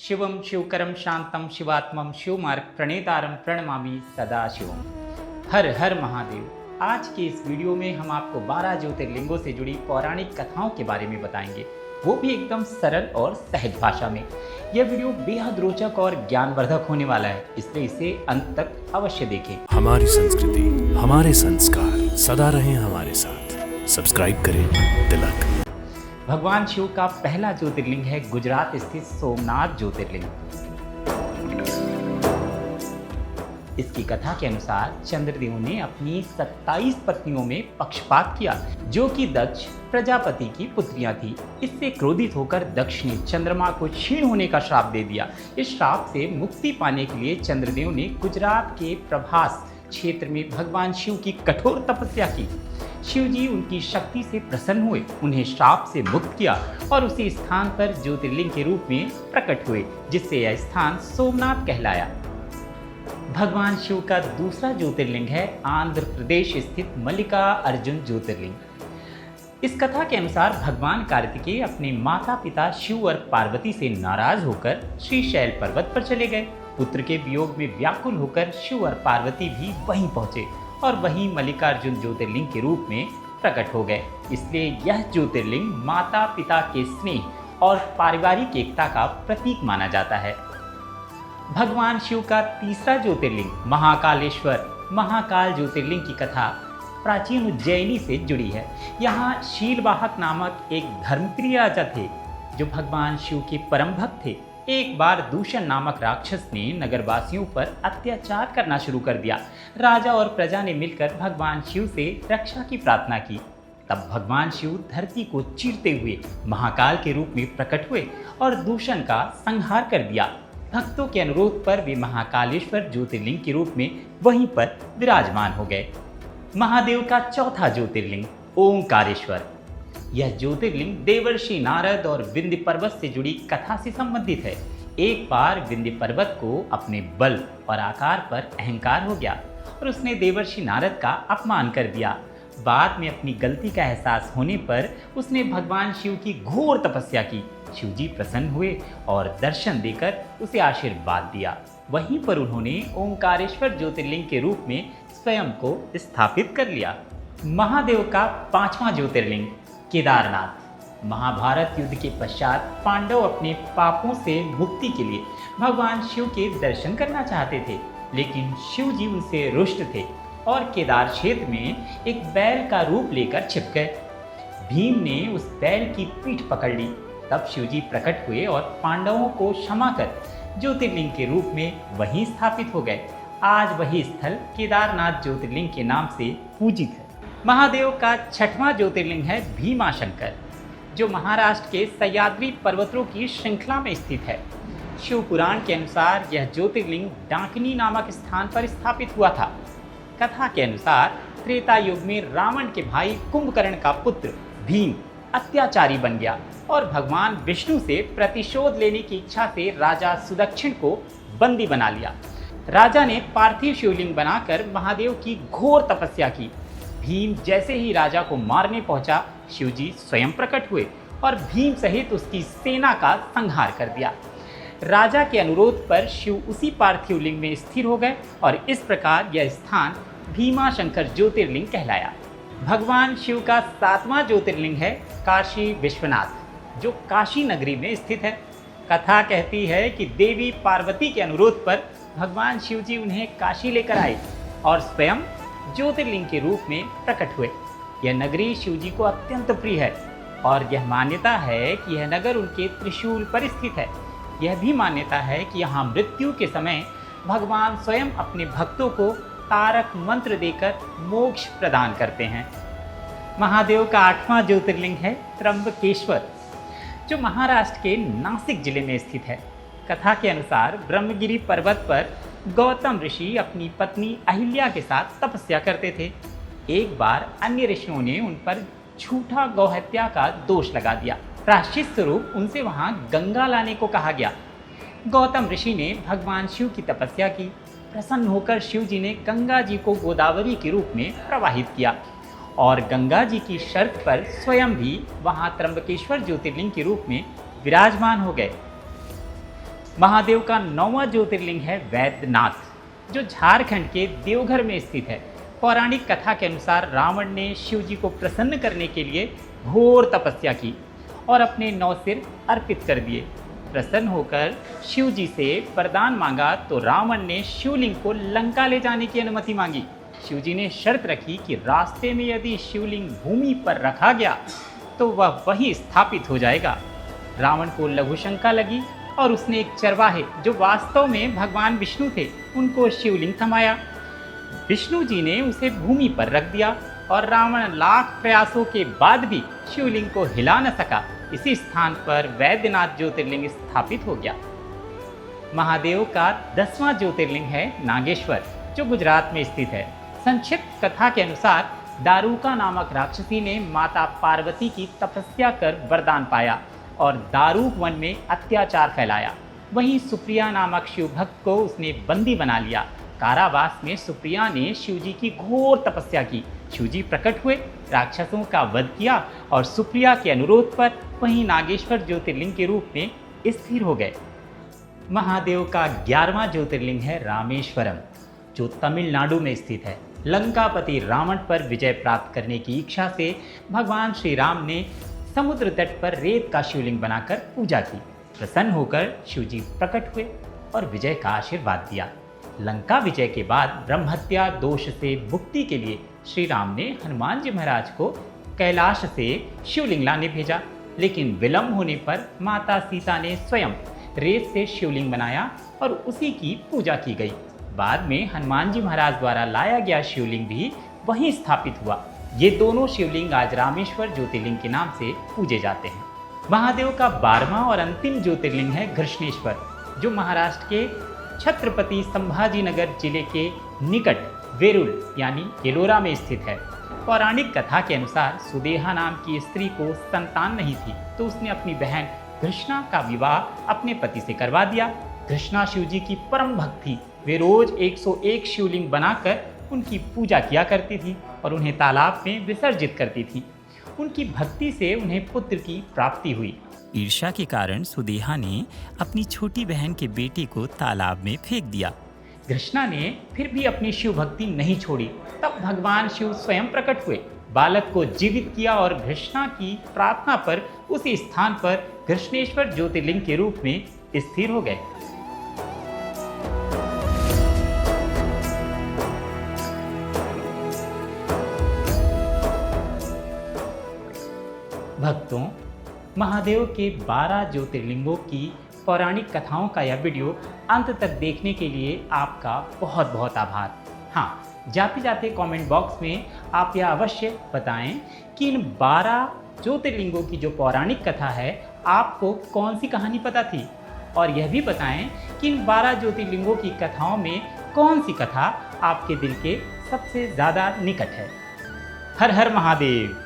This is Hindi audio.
शिवम शिवकरम शांतम शिवात्मम शिवमार्ग प्रणेतारम प्रणमामि सदा शिवम। हर हर महादेव। आज के इस वीडियो में हम आपको 12 ज्योतिर्लिंगों से जुड़ी पौराणिक कथाओं के बारे में बताएंगे, वो भी एकदम सरल और सहज भाषा में। यह वीडियो बेहद रोचक और ज्ञानवर्धक होने वाला है, इसलिए इसे अंत तक अवश्य देखें। हमारी संस्कृति, हमारे संस्कार सदा रहें हमारे साथ। सब्सक्राइब करें तिलक। भगवान शिव का पहला ज्योतिर्लिंग है गुजरात स्थित सोमनाथ ज्योतिर्लिंग। इसकी कथा के अनुसार चंद्रदेव ने अपनी 27 पत्नियों में पक्षपात किया, जो कि दक्ष प्रजापति की पुत्रियां थी। इससे क्रोधित होकर दक्ष ने चंद्रमा को क्षीण होने का श्राप दे दिया। इस श्राप से मुक्ति पाने के लिए चंद्रदेव ने गुजरात के प्रभास क्षेत्र में भगवान शिव की कठोर तपस्या की। शिव जी उनकी शक्ति से प्रसन्न हुए, उन्हें श्राप से मुक्त किया और उसी स्थान पर ज्योतिर्लिंग के रूप में प्रकट हुए, जिससे यह स्थान सोमनाथ कहलाया। भगवान शिव का दूसरा ज्योतिर्लिंग है आंध्र प्रदेश स्थित मल्लिकार्जुन ज्योतिर्लिंग। इस कथा के अनुसार भगवान कार्तिकेय अपने माता पिता शिव और पार्वती से नाराज होकर श्रीशैल पर्वत पर चले गए। पुत्र के वियोग में व्याकुल होकर शिव और पार्वती भी वहीं पहुंचे और वहीं मल्लिकार्जुन ज्योतिर्लिंग के रूप में प्रकट हो गए। इसलिए यह ज्योतिर्लिंग माता पिता के स्नेह और पारिवारिक एकता का प्रतीक माना जाता है। भगवान शिव का तीसरा ज्योतिर्लिंग महाकालेश्वर महाकाल ज्योतिर्लिंग की कथा प्राचीन उज्जैनी से जुड़ी है। यहाँ शीलवाहक नामक एक धर्मप्रिय राजा थे, जो भगवान शिव के परम भक्त थे। एक बार दूषण नामक राक्षस ने नगरवासियों पर अत्याचार करना शुरू कर दिया। राजा और प्रजा ने मिलकर भगवान शिव से रक्षा की प्रार्थना की। तब भगवान शिव धरती को चीरते हुए महाकाल के रूप में प्रकट हुए और दूषण का संहार कर दिया। भक्तों के अनुरोध पर वे महाकालेश्वर ज्योतिर्लिंग के रूप में वहीं पर विराजमान हो गए। महादेव का चौथा ज्योतिर्लिंग ओंकारेश्वर। यह ज्योतिर्लिंग देवर्षि नारद और विंध्य पर्वत से जुड़ी कथा से संबंधित है। एक बार विंध्य पर्वत को अपने बल और आकार पर अहंकार हो गया और उसने देवर्षि नारद का अपमान कर दिया। बाद में अपनी गलती का एहसास होने पर उसने भगवान शिव की घोर तपस्या की। शिव जी प्रसन्न हुए और दर्शन देकर उसे आशीर्वाद दिया। वहीं पर उन्होंने ओंकारेश्वर ज्योतिर्लिंग के रूप में स्वयं को स्थापित कर लिया। महादेव का पांचवा ज्योतिर्लिंग केदारनाथ। महाभारत युद्ध के पश्चात पांडव अपने पापों से मुक्ति के लिए भगवान शिव के दर्शन करना चाहते थे, लेकिन शिव जी उनसे रुष्ट थे और केदार क्षेत्र में एक बैल का रूप लेकर छिप गए। भीम ने उस बैल की पीठ पकड़ ली। तब शिव जी प्रकट हुए और पांडवों को क्षमा कर ज्योतिर्लिंग के रूप में वहीं स्थापित हो गए। आज वही स्थल केदारनाथ ज्योतिर्लिंग के नाम से पूजित है। महादेव का छठवां ज्योतिर्लिंग है भीमाशंकर, जो महाराष्ट्र के सह्याद्री पर्वतों की श्रृंखला में स्थित है। शिव पुराण के अनुसार यह ज्योतिर्लिंग डाकिनी नामक स्थान पर स्थापित हुआ था। कथा के अनुसार त्रेता युग में रावण के भाई कुंभकर्ण का पुत्र भीम अत्याचारी बन गया और भगवान विष्णु से प्रतिशोध लेने की इच्छा से राजा सुदक्षिण को बंदी बना लिया। राजा ने पार्थिव शिवलिंग बनाकर महादेव की घोर तपस्या की। भीम जैसे ही राजा को मारने पहुंचा, शिव जी स्वयं प्रकट हुए और भीम सहित उसकी सेना का संहार कर दिया। राजा के अनुरोध पर शिव उसी पार्थिव लिंग में स्थिर हो गए और इस प्रकार यह स्थान भीमाशंकर ज्योतिर्लिंग कहलाया। भगवान शिव का सातवां ज्योतिर्लिंग है काशी विश्वनाथ, जो काशी नगरी में स्थित है। कथा कहती है कि देवी पार्वती के अनुरोध पर भगवान शिव जी उन्हें काशी लेकर आए और स्वयं ज्योतिर्लिंग के रूप में प्रकट हुए। यह नगरी शिव जी को अत्यंत प्रिय है और यह मान्यता है कि यह नगर उनके त्रिशूल पर स्थित है। यह भी मान्यता है कि यहाँ मृत्यु के समय भगवान स्वयं अपने भक्तों को तारक मंत्र देकर मोक्ष प्रदान करते हैं। महादेव का आठवां ज्योतिर्लिंग है त्र्यंबकेश्वर, जो महाराष्ट्र के नासिक जिले में स्थित है। कथा के अनुसार ब्रह्मगिरी पर्वत पर गौतम ऋषि अपनी पत्नी अहिल्या के साथ तपस्या करते थे। एक बार अन्य ऋषियों ने उन पर झूठा गौहत्या का दोष लगा दिया। प्रायश्चित स्वरूप उनसे वहां गंगा लाने को कहा गया। गौतम ऋषि ने भगवान शिव की तपस्या की। प्रसन्न होकर शिव जी ने गंगा जी को गोदावरी के रूप में प्रवाहित किया और गंगा जी की शर्त पर स्वयं भी वहां त्र्यंबकेश्वर ज्योतिर्लिंग के रूप में विराजमान हो गए। महादेव का 9वां ज्योतिर्लिंग है वैद्यनाथ, जो झारखंड के देवघर में स्थित है। पौराणिक कथा के अनुसार रावण ने शिव जी को प्रसन्न करने के लिए घोर तपस्या की और अपने 9 सिर अर्पित कर दिए। प्रसन्न होकर शिव जी से वरदान मांगा तो रावण ने शिवलिंग को लंका ले जाने की अनुमति मांगी। शिव जी ने शर्त रखी कि रास्ते में यदि शिवलिंग भूमि पर रखा गया तो वह वहीं स्थापित हो जाएगा। रावण को लघु शंका लगी और उसने एक चरवाहे, जो वास्तव में भगवान विष्णु थे, उनको शिवलिंग थमाया। विष्णु जी ने उसे भूमि पर रख दिया और रावण लाख प्रयासों के बाद भी शिवलिंग को हिला न सका। इसी स्थान पर वैद्यनाथ ज्योतिर्लिंग स्थापित हो गया। महादेव का 10वां ज्योतिर्लिंग है नागेश्वर, जो गुजरात में स्थित है। संक्षिप्त कथा के अनुसार दारुका नामक राक्षसी ने माता पार्वती की तपस्या कर वरदान पाया और दारूक वन में अत्याचार फैलाया। वहीं सुप्रिया नामक शिव भक्त को उसने बंदी बना लिया। कारावास में सुप्रिया ने शिवजी की घोर तपस्या की। शिवजी प्रकट हुए, राक्षसों का वध किया और सुप्रिया के अनुरोध पर वहीं नागेश्वर ज्योतिर्लिंग के रूप में स्थिर हो गए। महादेव का 11वां ज्योतिर्लिंग है रामेश्वरम, जो तमिलनाडु में स्थित है। लंकापति रावण पर विजय प्राप्त करने की इच्छा से भगवान श्री राम ने समुद्र तट पर रेत का शिवलिंग बनाकर पूजा की। प्रसन्न होकर शिवजी प्रकट हुए और विजय का आशीर्वाद दिया। लंका विजय के बाद ब्रह्महत्या दोष से मुक्ति के लिए श्री राम ने हनुमान जी महाराज को कैलाश से शिवलिंग लाने भेजा, लेकिन विलंब होने पर माता सीता ने स्वयं रेत से शिवलिंग बनाया और उसी की पूजा की गई। बाद में हनुमान जी महाराज द्वारा लाया गया शिवलिंग भी वहीं स्थापित हुआ। ये दोनों शिवलिंग आज रामेश्वर ज्योतिर्लिंग के नाम से पूजे जाते हैं। महादेव का 12वां और अंतिम ज्योतिर्लिंग है घृष्णेश्वर, जो महाराष्ट्र के छत्रपति संभाजीनगर जिले के निकट वेरुल यानी एलोरा में स्थित है। पौराणिक कथा के अनुसार सुदेहा नाम की स्त्री को संतान नहीं थी, तो उसने अपनी बहन घृष्णा का विवाह अपने पति से करवा दिया। घृष्णा शिवजी की परम भक्त थी। वे रोज 101 शिवलिंग बनाकर उनकी पूजा किया करती थी और उन्हें तालाब में विसर्जित करती थी। उनकी भक्ति से उन्हें पुत्र की प्राप्ति हुई। ईर्ष्या के कारण सुदेहा ने अपनी छोटी बहन के बेटे को तालाब में फेंक दिया। घृष्णा ने फिर भी अपनी शिव भक्ति नहीं छोड़ी। तब भगवान शिव स्वयं प्रकट हुए, बालक को जीवित किया और घृष्णा की प्रार्थना पर उसी स्थान पर घृष्णेश्वर ज्योतिर्लिंग के रूप में स्थिर हो गए। भक्तों, महादेव के 12 ज्योतिर्लिंगों की पौराणिक कथाओं का यह वीडियो अंत तक देखने के लिए आपका बहुत बहुत आभार। हाँ, जाते जाते कमेंट बॉक्स में आप यह अवश्य बताएं कि इन 12 ज्योतिर्लिंगों की जो पौराणिक कथा है, आपको कौन सी कहानी पता थी, और यह भी बताएं कि इन 12 ज्योतिर्लिंगों की कथाओं में कौन सी कथा आपके दिल के सबसे ज़्यादा निकट है। हर हर महादेव।